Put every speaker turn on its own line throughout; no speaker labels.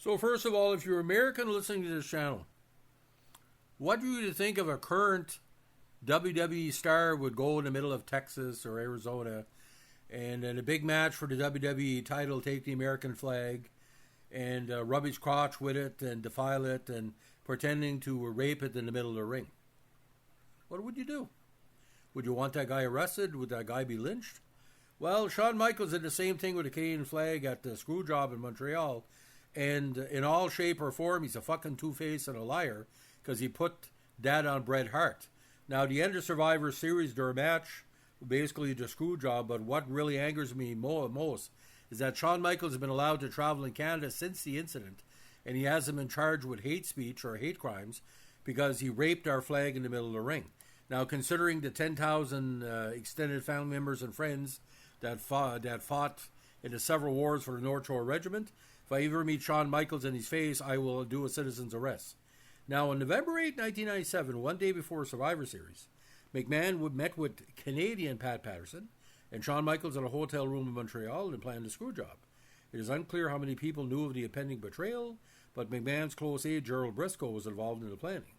So first of all, if you're American listening to this channel, what do you think of a current WWE star would go in the middle of Texas or Arizona and in a big match for the WWE title take the American flag and rub his crotch with it and defile it and pretending to rape it in the middle of the ring? What would you do? Would you want that guy arrested? Would that guy be lynched? Well, Shawn Michaels did the same thing with the Canadian flag at the Screwjob in Montreal, and in all shape or form, he's a fucking two-face and a liar because he put that on Bret Hart. Now, the end of Survivor Series, their match, basically the Screwjob, but what really angers me most is that Shawn Michaels has been allowed to travel in Canada since the incident, and he hasn't been charged with hate speech or hate crimes because he raped our flag in the middle of the ring. Now, considering the 10,000 extended family members and friends that fought in the several wars for the North Shore Regiment, if I ever meet Shawn Michaels in his face, I will do a citizen's arrest. Now, on November 8, 1997, one day before Survivor Series, McMahon met with Canadian Pat Patterson and Shawn Michaels in a hotel room in Montreal and planned a screw job. It is unclear how many people knew of the impending betrayal, but McMahon's close aide, Gerald Briscoe, was involved in the planning.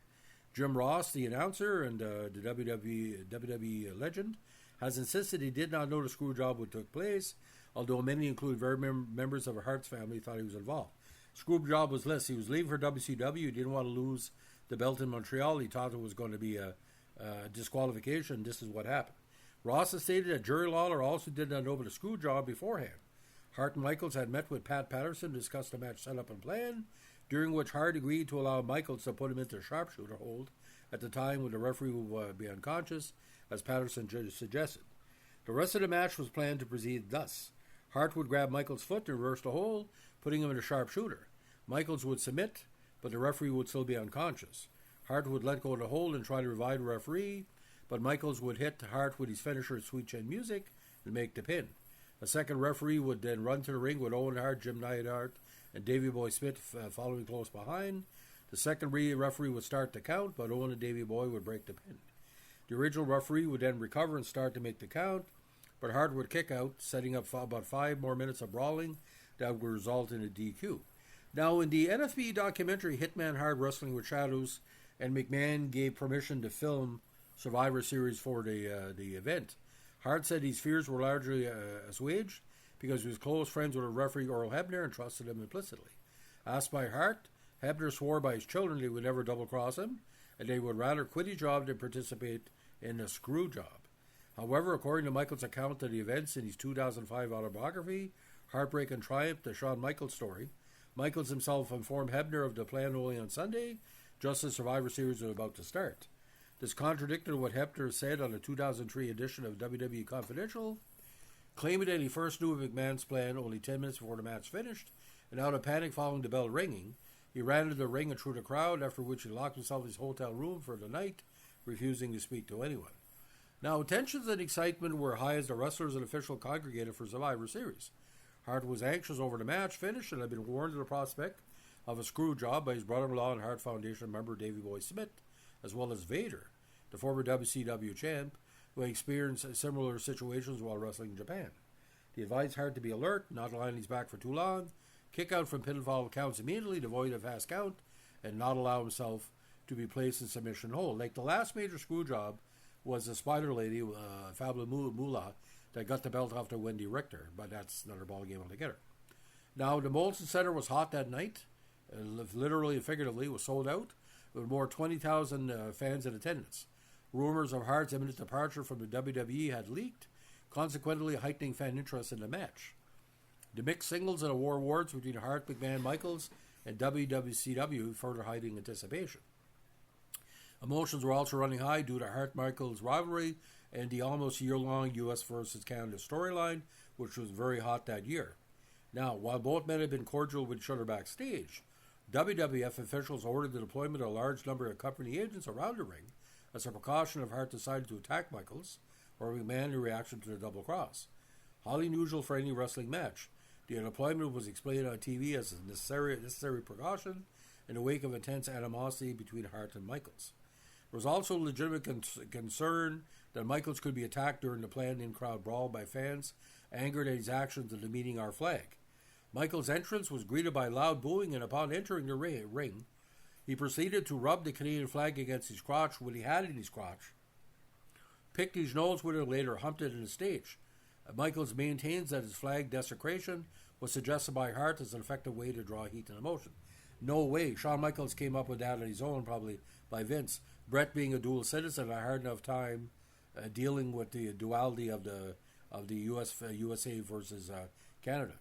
Jim Ross, the announcer and the WWE legend, has insisted he did not know the screw job would take place, although many, including very members of Hart's family, thought he was involved. Screw job was this: he was leaving for WCW, he didn't want to lose the belt in Montreal, he thought it was going to be a disqualification. This is what happened. Ross has stated that Jerry Lawler also did not know about the screw job beforehand. Hart and Michaels had met with Pat Patterson to discuss the match setup and plan, during which Hart agreed to allow Michaels to put him into sharpshooter hold at the time when the referee would be unconscious, as Patterson suggested. The rest of the match was planned to proceed thus. Hart would grab Michaels' foot and reverse the hold, putting him in a sharpshooter. Michaels would submit, but the referee would still be unconscious. Hart would let go of the hold and try to revive the referee, but Michaels would hit Hart with his finisher Sweet Chin Music and make the pin. A second referee would then run to the ring with Owen Hart, Jim Neidhart, and Davey Boy Smith following close behind. The second referee would start the count, but Owen and Davey Boy would break the pin. The original referee would then recover and start to make the count, but Hart would kick out, setting up about 5 more minutes of brawling that would result in a DQ. Now, in the NFB documentary Hitman Hart Wrestling with Shadows, and McMahon gave permission to film Survivor Series for the event, Hart said his fears were largely assuaged because he was close friends with a referee, Earl Hebner, and trusted him implicitly. Asked by Hart, Hebner swore by his children they would never double-cross him, and they would rather quit his job than participate in a screw job. However, according to Michaels' account of the events in his 2005 autobiography, Heartbreak and Triumph, the Shawn Michaels story, Michaels himself informed Hebner of the plan only on Sunday, just as Survivor Series was about to start. This contradicted what Hebner said on the 2003 edition of WWE Confidential, claiming that he first knew of McMahon's plan only 10 minutes before the match finished, and out of panic following the bell ringing, he ran into the ring and through the crowd, after which he locked himself in his hotel room for the night, refusing to speak to anyone. Now, tensions and excitement were high as the wrestlers and officials congregated for Survivor Series. Hart was anxious over the match finish and had been warned of the prospect of a screw job by his brother-in-law and Hart Foundation member Davey Boy Smith, as well as Vader, the former WCW champ, who had experienced similar situations while wrestling in Japan. He advised Hart to be alert, not lie on his back for too long, kick out from pinfall counts immediately to avoid a fast count, and not allow himself to be placed in submission hold. Like the last major screw job was the Spider Lady, Fabula Moolah, that got the belt off to Wendy Richter, but that's another ballgame altogether. Now, the Molson Center was hot that night, literally and figuratively, was sold out, with more 20,000 fans in attendance. Rumors of Hart's imminent departure from the WWE had leaked, consequently heightening fan interest in the match. The mixed singles and award awards between Hart, McMahon, Michaels, and WCW further heightening anticipation. Emotions were also running high due to Hart-Michaels rivalry and the almost year-long U.S. versus Canada storyline, which was very hot that year. Now, while both men had been cordial with each other backstage, WWF officials ordered the deployment of a large number of company agents around the ring as a precaution if Hart decided to attack Michaels or McMahon in reaction to the double cross. Highly unusual for any wrestling match, the deployment was explained on TV as a necessary precaution in the wake of intense animosity between Hart and Michaels. There was also legitimate concern that Michaels could be attacked during the planned in-crowd brawl by fans angered at his actions in demeaning our flag. Michaels' entrance was greeted by loud booing, and upon entering the ring, he proceeded to rub the Canadian flag against his crotch when he had it in his crotch, picked his nose with it, later humped it in the stage. Michaels maintains that his flag desecration was suggested by Hart as an effective way to draw heat and emotion. No way. Shawn Michaels came up with that on his own, probably by Vince. Bret, being a dual citizen, had a hard enough time dealing with the duality of the USA versus Canada.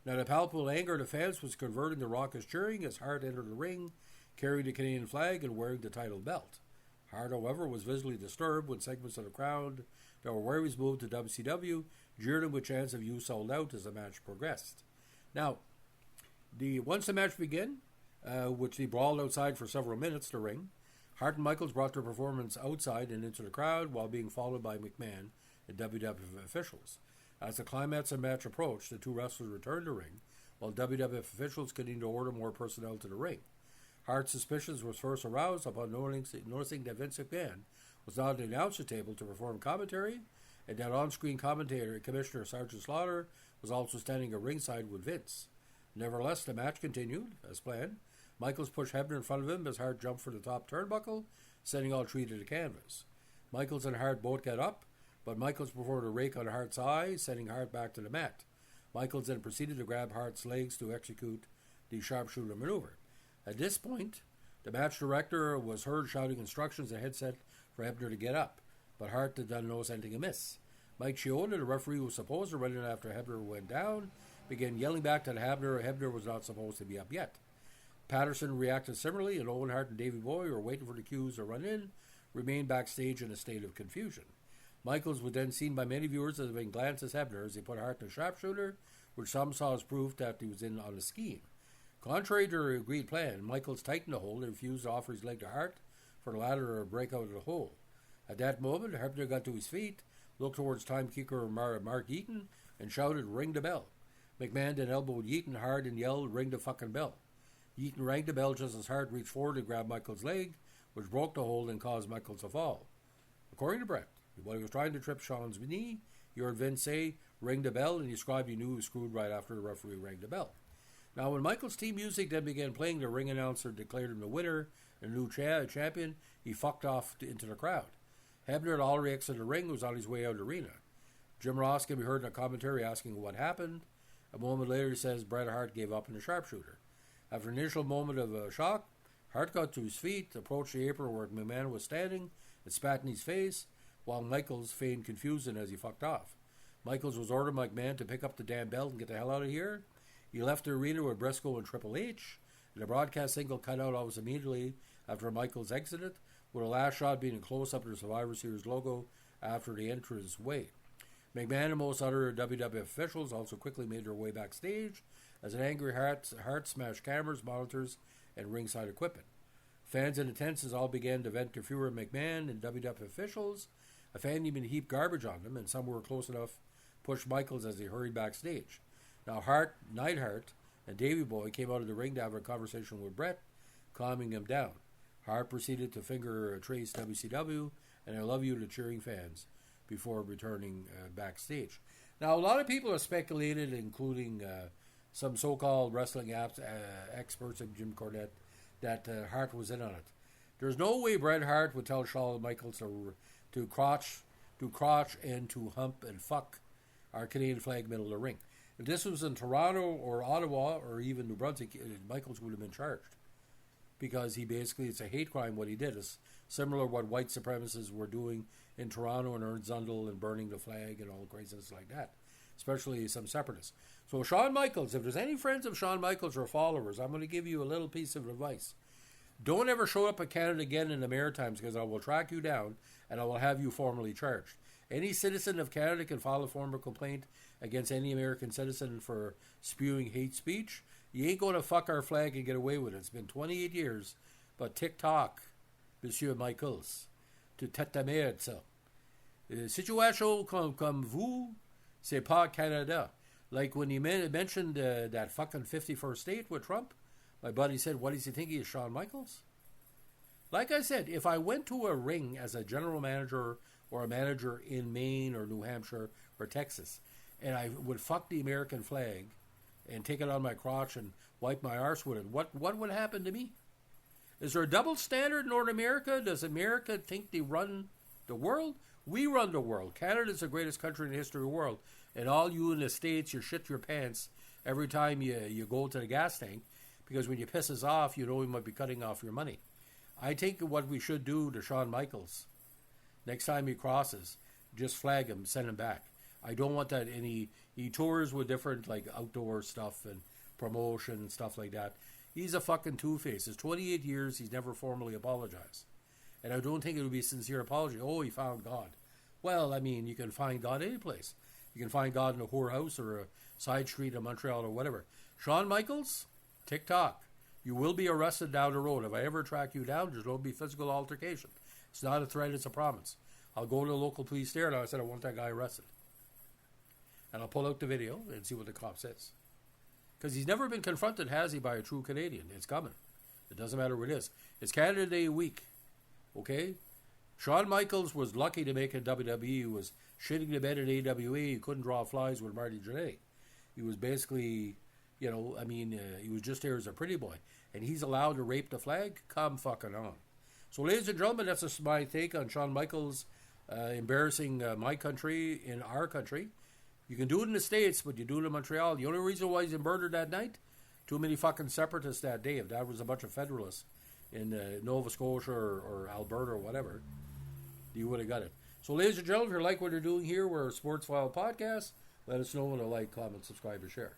Now, the palpable anger of the fans was converting to raucous cheering as Hart entered the ring, carrying the Canadian flag and wearing the title belt. Hart, however, was visibly disturbed when segments of the crowd that were where he's moved to WCW jeered him with chants of "You sold out" as the match progressed. Now, once the match began, which they brawled outside for several minutes, the ring, Hart and Michaels brought their performance outside and into the crowd while being followed by McMahon and WWF officials. As the climax of the match approached, the two wrestlers returned to the ring, while WWF officials continued to order more personnel to the ring. Hart's suspicions were first aroused upon noticing that Vince McMahon was not at the announcer table to perform commentary, and that on-screen commentator Commissioner Sergeant Slaughter was also standing at ringside with Vince. Nevertheless, the match continued, as planned. Michaels pushed Hebner in front of him as Hart jumped for the top turnbuckle, sending all three to the canvas. Michaels and Hart both got up, but Michaels performed a rake on Hart's eye, sending Hart back to the mat. Michaels then proceeded to grab Hart's legs to execute the sharpshooter maneuver. At this point, the match director was heard shouting instructions at headset for Hebner to get up, but Hart did not notice anything amiss. Mike Chiona, the referee who was supposed to run in after Hebner went down, began yelling back that Hebner was not supposed to be up yet. Patterson reacted similarly, and Owen Hart and Davey Boy, who were waiting for the cues to run in, remained backstage in a state of confusion. Michaels was then seen by many viewers as having glanced at Hebner as he put Hart in a sharpshooter, which some saw as proof that he was in on a scheme. Contrary to the agreed plan, Michaels tightened the hold and refused to offer his leg to Hart for the latter to break out of the hole. At that moment, Hebner got to his feet, looked towards timekeeper Mark Eaton, and shouted, "Ring the bell." McMahon then elbowed Eaton hard and yelled, "Ring the fucking bell." Eaton rang the bell just as Hart reached forward to grab Michaels' leg, which broke the hold and caused Michaels to fall. According to Bret, while he was trying to trip Shawn's knee, he heard Vince say, "Ring the bell," and he described he knew he was screwed right after the referee rang the bell. Now, when Michaels' team music then began playing, the ring announcer declared him the winner and new champion. He fucked off into the crowd. Hebner had already exited the ring and was on his way out of the arena. Jim Ross can be heard in a commentary asking what happened. A moment later, he says Bret Hart gave up in the sharpshooter. After an initial moment of shock, Hart got to his feet, approached the apron where McMahon was standing, and spat in his face, while Michaels feigned confusion as he fucked off. Michaels was ordered by McMahon to pick up the damn belt and get the hell out of here. He left the arena with Briscoe and Triple H, and the broadcast signal cut out almost immediately after Michaels exited, with a last shot being a close-up of the Survivor Series logo after the entrance way. McMahon and most other WWF officials also quickly made their way backstage as an angry Hart smashed cameras, monitors, and ringside equipment. Fans in attendance all began to vent their fury at McMahon and WWF officials. A fan even heaped garbage on them, and some were close enough pushed Michaels as he hurried backstage. Now Neidhart, and Davey Boy came out of the ring to have a conversation with Bret, calming him down. Hart proceeded to finger Trace WCW and "I love you" to cheering fans before returning backstage. Now, a lot of people have speculated, including some so-called wrestling experts like Jim Cornette, that Hart was in on it. There's no way Bret Hart would tell Shawn Michaels to crotch and to hump and fuck our Canadian flag middle of the ring. If this was in Toronto or Ottawa or even New Brunswick, Michaels would have been charged. Because it's a hate crime what he did. It's similar to what white supremacists were doing in Toronto and Ernst Zundel and burning the flag and all craziness like that. Especially some separatists. So Shawn Michaels, if there's any friends of Shawn Michaels or followers, I'm going to give you a little piece of advice. Don't ever show up in Canada again in the Maritimes, because I will track you down and I will have you formally charged. Any citizen of Canada can file a formal complaint against any American citizen for spewing hate speech. You ain't going to fuck our flag and get away with it. It's been 28 years, but tick-tock, Monsieur Michaels, to tête ta merde, ça. Situation comme vous, c'est pas Canada. Like when he mentioned that fucking 51st state with Trump, my buddy said, what does he think he is, Shawn Michaels? Like I said, if I went to a ring as a general manager or a manager in Maine or New Hampshire or Texas, and I would fuck the American flag and take it on my crotch and wipe my arse with it, what would happen to me? Is there a double standard in North America? Does America think they run the world? We run the world. Canada's the greatest country in the history of the world. And all you in the States, you shit your pants every time you go to the gas tank, because when you piss us off, you know we might be cutting off your money. I think what we should do to Shawn Michaels, next time he crosses, just flag him, send him back. I don't want that. And he tours with different like outdoor stuff and promotion and stuff like that. He's a fucking two-face. It's 28 years, he's never formally apologized. And I don't think it would be a sincere apology. Oh, he found God. Well, I mean, you can find God any place. You can find God in a whorehouse or a side street in Montreal or whatever. Shawn Michaels, tick-tock. You will be arrested down the road. If I ever track you down, there's going to be physical altercation. It's not a threat, it's a promise. I'll go to the local police there and I said I want that guy arrested. And I'll pull out the video and see what the cop says. Because he's never been confronted, has he, by a true Canadian? It's coming. It doesn't matter what it is. It's Canada Day week. Okay? Shawn Michaels was lucky to make it WWE. He was shitting the bed in AWA. He couldn't draw flies with Marty Jannetty. He was basically, he was just there as a pretty boy. And he's allowed to rape the flag? Come fucking on. So, ladies and gentlemen, that's just my take on Shawn Michaels embarrassing my country in our country. You can do it in the States, but you do it in Montreal. The only reason why he's murdered that night, too many fucking separatists that day. If that was a bunch of Federalists in Nova Scotia or Alberta or whatever, you would have got it. So, ladies and gentlemen, if you like what you're doing here, we're a Sports File podcast. Let us know and like, comment, subscribe, or share.